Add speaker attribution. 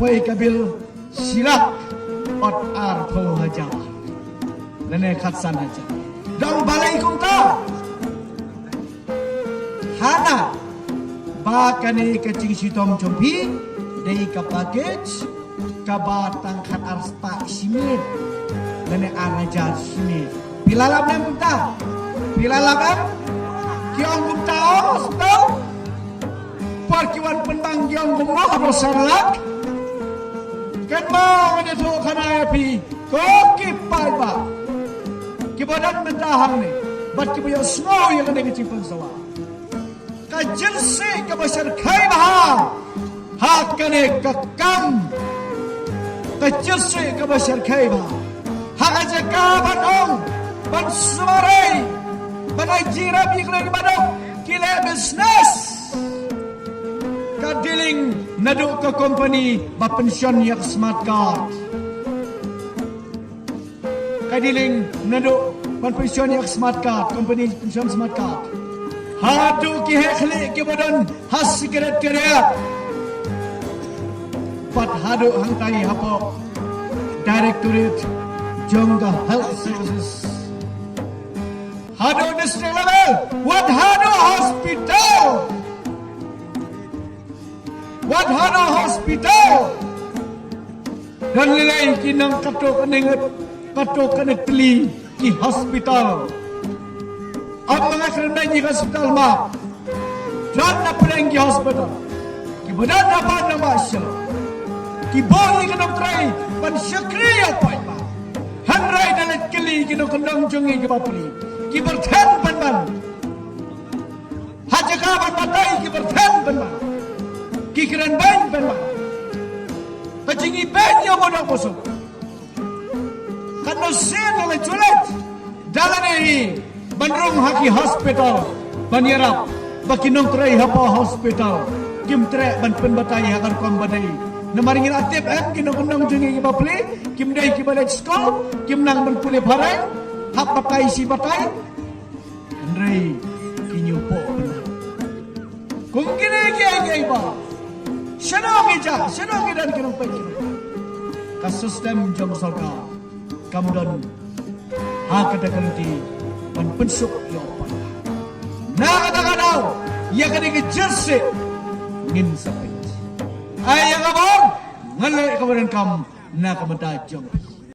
Speaker 1: pai kabil silak ot artho haja lene khatsan haja dang balai kung ta hana ba kani kacing sitom chompi dei ka package ka batang khat arspa simit lene araja simit pilalap nem kung ta pilalap em kiong kung ta hospital parkiwan penbang kiong kung mo sarlak kan mau itu kana api koki palba kibadan mentahang ni bat kibayo snow yang ada kecil pensawa kajen se kabasar kai baha hakane kakam kajen se kabasar kai baha hakaje kabanong ban sumarai banai jirab iklan badong kile business kadiling naduk ke company ba pension yak smart card kadiling naduk ban pension yak smart card company pension smart card hadu ki hekhli ki badan has secret kerja pat hadu hantai hapo directorate jongga health services hadu district level what hadu hospital Wadhana Hospital dan nilai kinang katok keli ki hospital ang mga krimen ki hospital ma dan na pereng ki hospital ki badan na pa na masya ki boli ka try pan syakriya pa iba hanray dalit keli ki no kandang jungi ki papuli ki berthen pan haja ka batay ki berthen pan kikiran ban kacing ipen yang mau busuk karena sen oleh culet dalam ini bandrung haki hospital banyarap baki nongtrai hapa hospital kim tre ban penbatai agar kom badai namaringin atip kinong kendong jungi kibapli kim dai kibalet school kim nang ban pule barai hap batai si batai andrei kinyupo benar kung gini ba Senangi dan kinong pekir. Kasistem jam sarka kamudan hakadakan di penpensuk yopan. Nakadakadaw ya kani kejerse ngin sapit. Ay kabon ngalay kabaran kam na kamadajong.